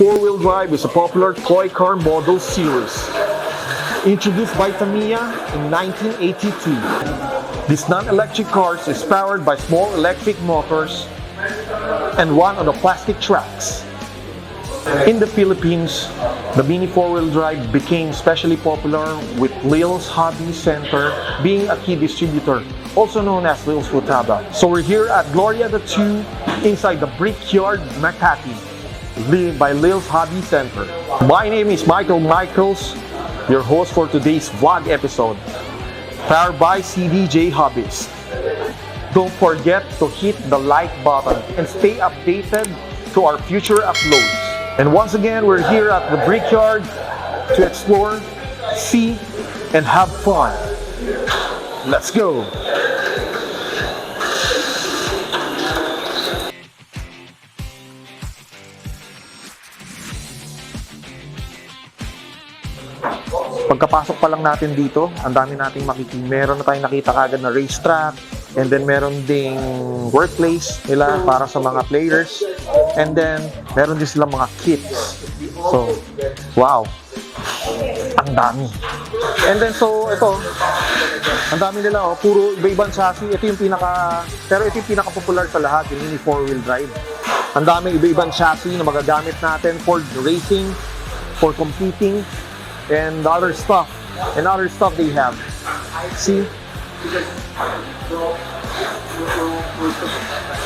four-wheel drive is a popular toy car model series introduced by Tamiya in 1982. This non-electric car is powered by small electric motors and one on the plastic tracks. In the Philippines, the Mini four-wheel drive became especially popular with Lil's Hobby Center being a key distributor, also known as Lil's Futaba. So we're here at Gloria the 2 inside the Brickyard Makati by Lil's Hobby Center. My name is Michael Michaels, your host for today's vlog episode, powered by CDJ Hobbies. Don't forget to hit the like button and stay updated to our future uploads. And once again, we're here at the Brickyard to explore, see, and have fun. Let's go! Pagkapasok pa lang natin dito, ang dami nating makikita. Meron na tayong nakita kagad na racetrack, and then meron ding workplace nila para sa mga players, and then meron din silang mga kits. So, wow! Ang dami. And then, so, ito, ang dami nila, oh, puro iba-ibang chassis. Ito yung pero ito yung pinaka-popular sa lahat, yung Mini four-wheel drive. Ang dami iba-ibang chassis na magagamit natin for racing, for competing, and other stuff they have. See?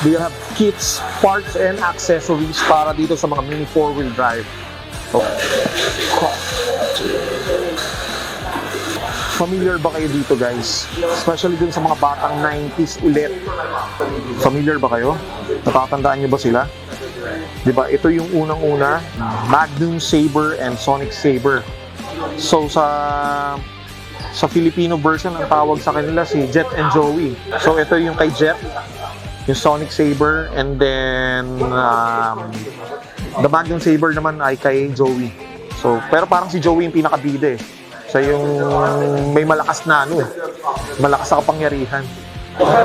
They have kits, parts, and accessories para dito sa mga Mini four-wheel drive. Familiar ba kayo dito, guys? Especially dun sa mga batang 90s ulit. Familiar ba kayo? Natatandaan niyo ba sila? Diba, ito yung unang-una, Magnum Saber and Sonic Saber. So sa Filipino version, ang tawag sa kanila si Jet and Joey. So ito yung kay Jet, yung Sonic Saber, and then the Magnum Saber naman ay kay Joey. So pero parang si Joey yung pinakabida eh. Siya yung may malakas na malakas na kapangyarihan.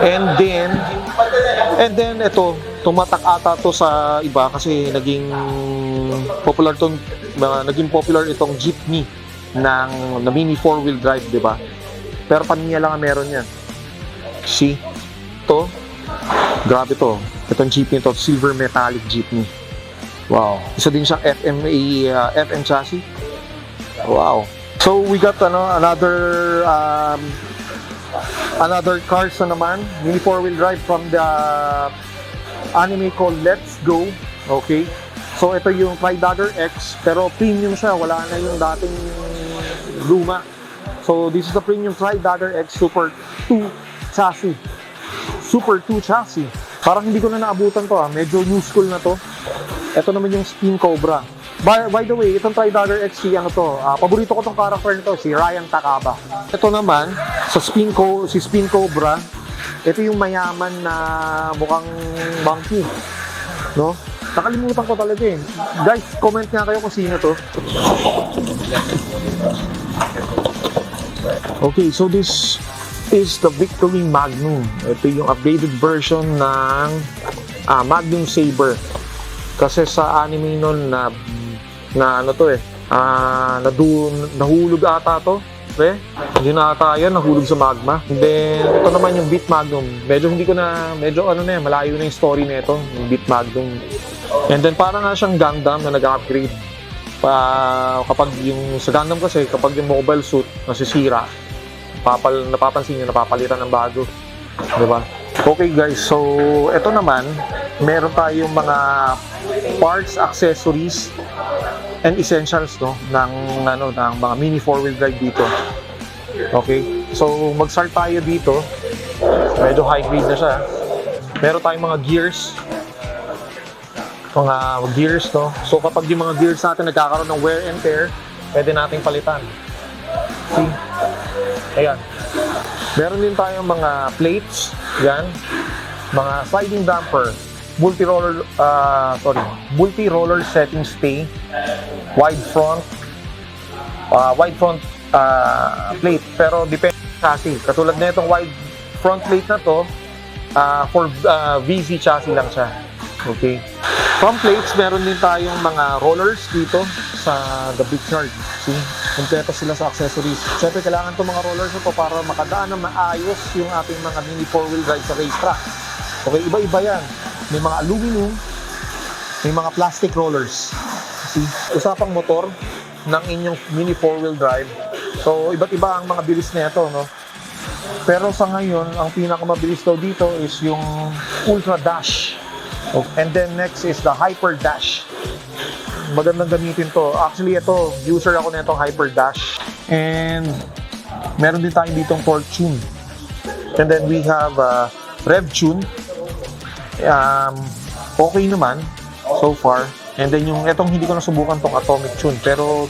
And then ito, tumatak ata to sa iba kasi naging popular itong jeepney ng Mini four-wheel drive, di ba? Pero Tamiya lang ang meron yan. See? Ito, grabe to. Itong jeepney to, silver metallic jeepney. Wow. Isa din siyang FM chassis. Wow. So we got another cars na naman, Mini four-wheel drive from the anime called Let's Go. Okay. So ito yung Tri-Dagger X, pero premium siya, wala na yung dating luma. So this is the premium Tri-Dagger X Super 2 chassis. Super 2 chassis. Parang hindi ko na naabutan to, medyo new school na to. Ito naman yung Spin Cobra. By the way, itong Tri-Dagger X, paborito ko tong character nito, si Ryan Takaba. Ito naman, si Spin Cobra, ito yung mayaman na mukhang monkey, no? Nakalimutan ko talaga eh. Guys, comment nga kayo kung sino to. Okay, so this is the Victory Magnum. Ito yung updated version ng Magnum Saber. Kasi sa anime nun nahulog ata to. Hindi na ata yan, nahulog sa magma. And then, ito naman yung Beat Magnum. Medyo malayo na yung story nito, yung Beat Magnum. And then, parang nga siyang Gundam na nag-upgrade. Kapag yung, sa Gundam kasi, kapag yung mobile suit nasisira, napapansin nyo, napapalitan ng bago. Diba? Okay guys, so, ito naman, meron tayong mga parts, accessories, and essentials ng mga Mini four-wheel drive dito. Okay, so mag-start tayo dito. Medyo high grade na siya. Meron tayong mga gears. No? So kapag yung mga gears natin nagkakaroon ng wear and tear, pwede nating palitan. See? Ayan. Meron din tayong mga plates. Yan. Mga sliding damper. Multi-roller setting stay, wide front plate, pero depende sa chassis. Katulad na itong wide front plate na to, for VC chassis lang siya. Okay. From plates, meron din tayong mga rollers dito sa The Brickyard. See? Kompleto sila sa accessories. Siyempre, kailangan itong mga rollers ito para makadaan na maayos yung ating mga mini 4-wheel drive sa racetrack. Okay, iba-iba yan. May mga aluminum, may mga plastic rollers. See? Usapang motor ng inyong mini 4-wheel drive. So, iba't iba ang mga bilis na ito, no? Pero sa ngayon, ang pinakamabilis daw dito is yung Ultra Dash. And then next is the Hyper Dash. Magandang gamitin to. Actually, ito, user ako na itong Hyper Dash. And meron din tayo ditong Torque Tune. And then we have Rev Tune. Okay naman so far. And then yung itong hindi ko nasubukan tong Atomic Tune. Pero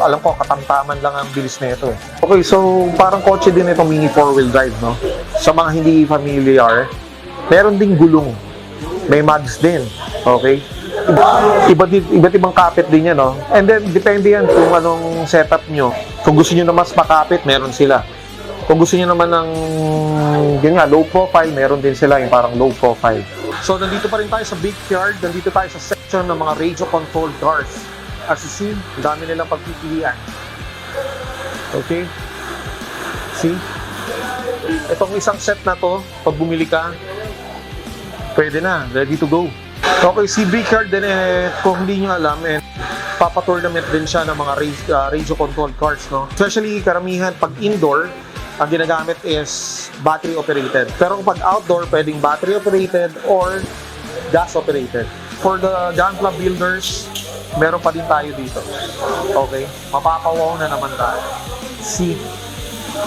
alam ko, katamtaman lang ang bilis na ito. Okay, so parang kotse din itong mini 4-wheel drive, no? Sa mga hindi familiar, meron ding gulong. May mags din. Okay? Iba't ibang kapit din yan, no? And then, depende yan kung anong setup nyo. Kung gusto nyo na mas makapit, meron sila. Kung gusto nyo naman ng, yun nga, low profile, meron din sila yung parang low profile. So, nandito pa rin tayo sa Brickyard. Nandito tayo sa section ng mga radio-controlled cars. As you see, dami nilang pagpipilian. Okay? See? Itong isang set na to, pag bumili ka, pwede na, ready to go. Okay, si Brickyard din, kung hindi nyo alam, papa-tournament din siya ng mga radio-controlled cars, no? Especially, karamihan, pag indoor, ang ginagamit is battery-operated. Pero kung pag outdoor, pwedeng battery-operated or gas-operated. For the gun club builders, meron pa din tayo dito. Okay? Mapapawaw na naman tayo. See?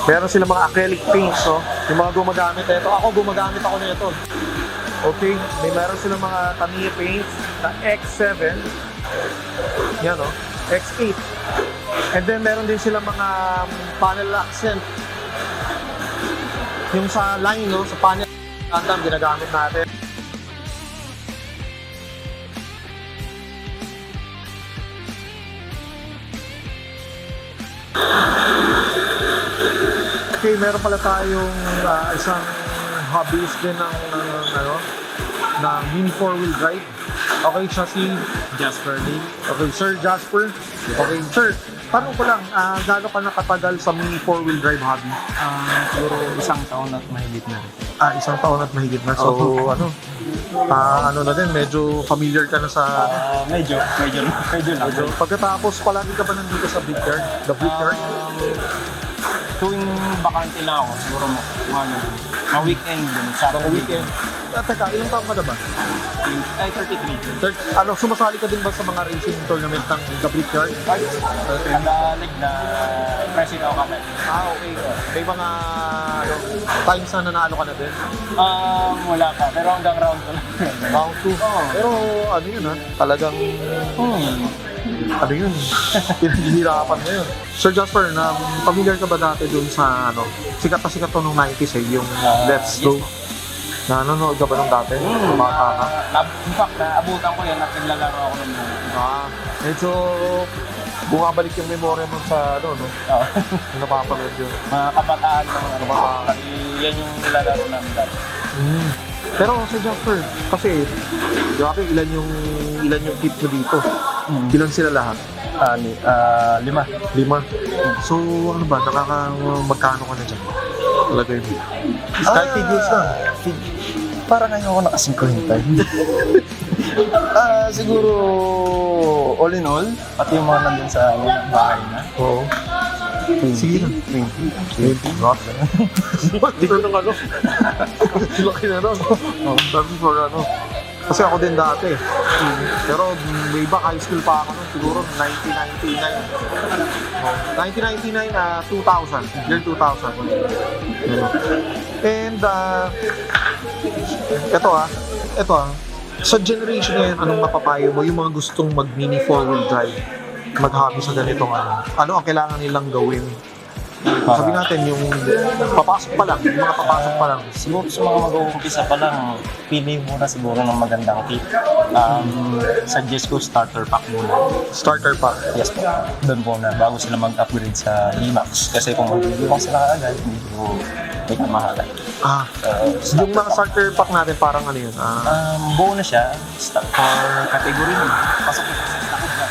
Meron sila mga acrylic paints, no? Yung mga gumagamit ito. Ako, gumagamit ako nito. Okay, may meron silang mga Tamiya paints na X7. Yan, no? X8. And then meron din silang mga panel accent. Yung sa line, no? Sa panel accent, ginagamit natin. Okay, meron pala tayong isang hobbyist din ng mini 4-wheel drive. Okay, siya si Jasper din. Okay, Sir Jasper. Okay, Sir, tanong ko lang, gaano ka nakatagal sa mini 4-wheel drive hobby? Siguro isang taon at mahigit na. Isang taon at mahigit na. So, ano na din, medyo familiar ka na sa... Medyo lang. Pagkatapos, palagi ka ba nandito sa Brickyard? The Brickyard? Tuwing bakante lang ako, siguro ma-weekend din. Sa weekend. Teka, ilang taon ka na ba? Ay, 33. Sumasali ka din ba sa mga racing tournament ng The Brickyard? Nag-leg na president ako kami. Okay. May mga times na nanalo ka na din? Wala pa, pero hanggang round 2 lang. Round 2? Pero ano yun talagang... Ano yun? Pinaghihirapan mo yun. Sir Jasper, familiar ka ba dati dun sa sikat na sikat to nung 90s yung Let's Go? Nanonood ka ba nung dati? Bata ka? In fact, naabutan ko yan at naglalaro ako ng medyo bumabalik yung memorya mo sa no? Yung napapanood yun. Mga kabataan mo. Yan yung nilalaro namin dati. Pero Sir Jasper, kasi grabe ilan yung tip mo dito? Ilan sila lahat? 5. 5. So ano ba, magkano ka na dyan? Talaga yun. Kahit figures lang. Para ngayon ako naka-50. Siguro all in all, pati yung mga nandun sa bahay na. Oo. Sige na. 20. Not. Dito nang laki na rin. Sabi for Kasi ako din dati. Pero may iba, high school pa ako nun. Siguro 1999. 1999, 2000. Year 2000. And, ito sa generation ngayon, anong mapapayo mo? Yung mga gustong mag-mini 4-wheel drive, mag-hobby sa ganitong ano ang kailangan nilang gawin Sabi natin, yung papasok pa lang, yung mga papasok pa lang. Siguro sa mga mag-uumpisa pa lang, pili muna siguro ng magandang kit. Suggest ko starter pack muna. Starter pack. Yes po. Doon po na bago sila mag-upgrade sa Limax. Kasi kung mag-ibang sila agad, medyo may kamahalan. Yung mga starter pack natin, parang ano yun? Buo na siya. For category mo. Pasok ito sa stock na.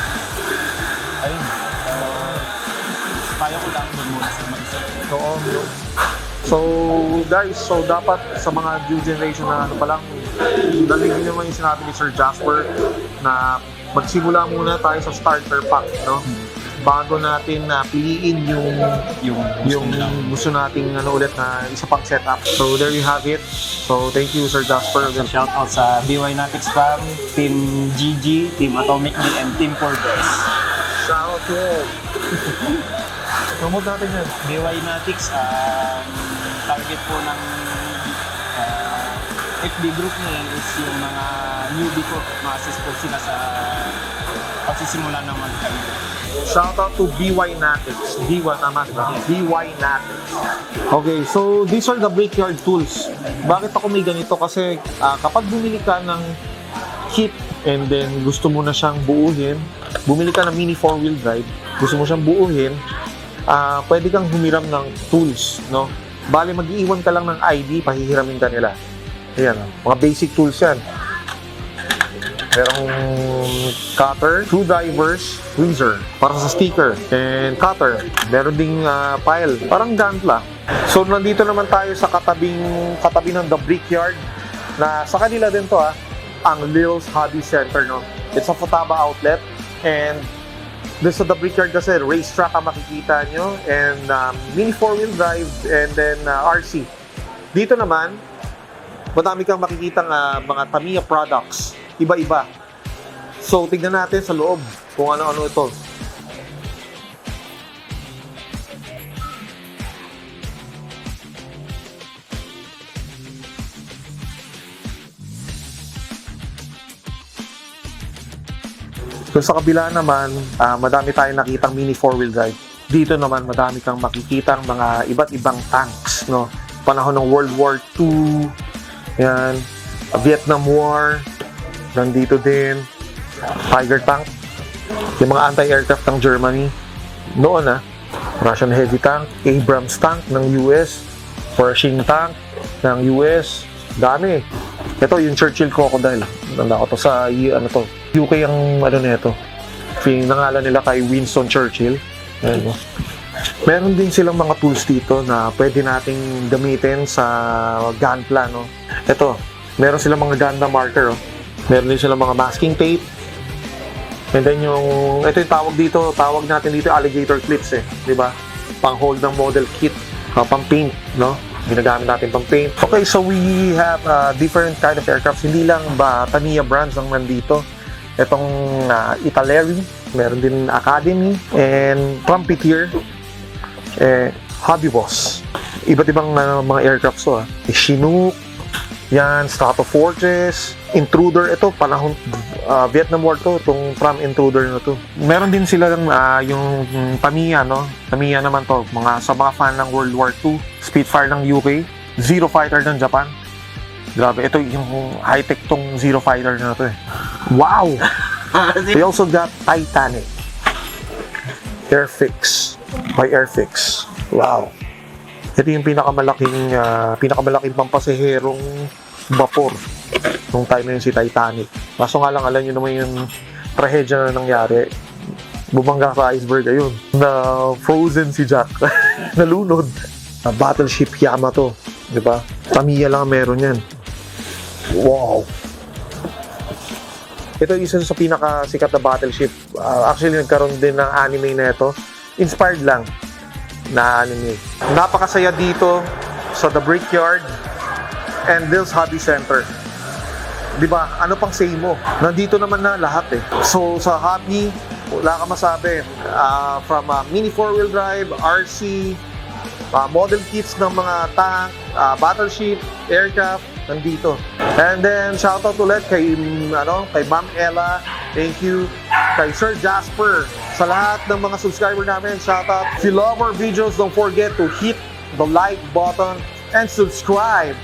Ayun. Kaya ko lang doon muna sa mag-isip. So guys, so dapat sa mga new generation na ano pa lang, daligin naman yung sinabi ni Sir Jasper na magsimula muna tayo sa starter pack, no? Bago natin na piliin yung gusto nating ano ulit na isa pang setup. So there you have it. So thank you Sir Jasper. Shout out sa BY Natics Fam, Team GG, Team Atomic D, and Team Forbes. Shout out to all. Promote natin yan. BY Natics, target po ng FB group niya is yung mga newbie ko, ma-assist po sila sa pagsisimula ng mag-career. Shout out to BY Natics. BY, tama ba? BY Natics. Okay, so these are the brickyard tools. Bakit ako may ganito? Kasi kapag bumili ka ng kit and then gusto mo na siyang buuhin, bumili ka ng mini 4-wheel drive, gusto mo siyang buuhin, pwede kang humiram ng tools, no? Bale, mag-iwan ka lang ng ID, pahihiramin ka nila. Ayan, mga basic tools yan. Merong cutter, screwdrivers, tweezer, para sa sticker, and cutter. Meron ding file, parang gantla. So, nandito naman tayo sa katabi ng The Brickyard, na sa kanila din to ang Lil's Hobby Center, no? It's a Futaba outlet, and this sa The Brickyard kasi racetrack ang makikita nyo, and mini 4-wheel drive, and then RC. Dito naman, madami kang makikita mga Tamiya products, iba-iba. So, tignan natin sa loob kung ano-ano ito. So sa kabila naman, madami tayong nakitang mini 4-wheel drive. Dito naman, madami kang makikitang mga iba't ibang tanks, no? Panahon ng World War II, yan, Vietnam War, nandito din, Tiger tank, yung mga anti-aircraft ng Germany, noon Russian heavy tank, Abrams tank ng US, Pershing tank ng US, dami. Ito yung Churchill Crocodile, nanda ko to sa UK ang nito. Nangalan nila kay Winston Churchill. Ayan, no? Meron din silang mga tools dito na pwede nating gamitin sa gunpla, no? Ito, meron silang mga Ganda marker, oh. Meron din silang mga masking tape. And then ito yung tawag natin dito alligator clips, di ba? Pang-hold ng model kit, pang-paint, no? Ginagamit natin pang-paint. Okay, so we have different kind of aircraft. Hindi lang ba Tamiya brands ang nandito. Itong Italeri, meron din Academy, and Trumpeter, Hobby Boss. Iba't ibang mga aircraft to. Chinook, yan, Stratofortress, Intruder. Ito, panahon Vietnam War to, itong Tram Intruder na to. Meron din sila yung Tamiya, no? Tamiya naman to, sa mga fan ng World War II, Spitfire ng UK, Zero Fighter ng Japan. Grabe, ito yung high-tech tong Zero Fighter na to . Wow! They also got Titanic. Airfix. By Airfix. Wow. Ito yung pinakamalaking pampasaherong vapor nung time na yun si Titanic. Kaso nga lang, alam nyo naman yung trahedya na nangyari. Bumangga sa iceberg, ayun. Na frozen si Jack. Nalunod. Battleship Yamato. Diba? Tamiya lang meron yan. Wow! Ito isa sa pinakasikat na battleship. Actually, nagkaroon din ng anime na ito. Inspired lang na anime. Napakasaya dito sa The Brickyard and Lil's Hobby Center. Diba? Ano pang say mo? Nandito naman na lahat . So, sa hobby, wala ka masabi. From mini 4-wheel drive, RC, model kits ng mga tank, battleship, aircraft, nandito. And then, shoutout ulit kay, kay Ma'am Ella. Thank you. Kay Sir Jasper. Sa lahat ng mga subscriber namin, shoutout. If you love our videos, don't forget to hit the like button and subscribe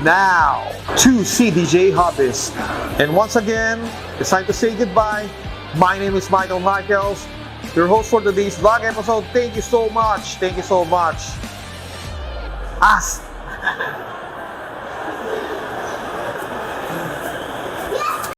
now to CDJ Hobbies. And once again, it's time to say goodbye. My name is Michael Michaels, your host for today's vlog episode. Thank you so much. Thank you so much. Hasta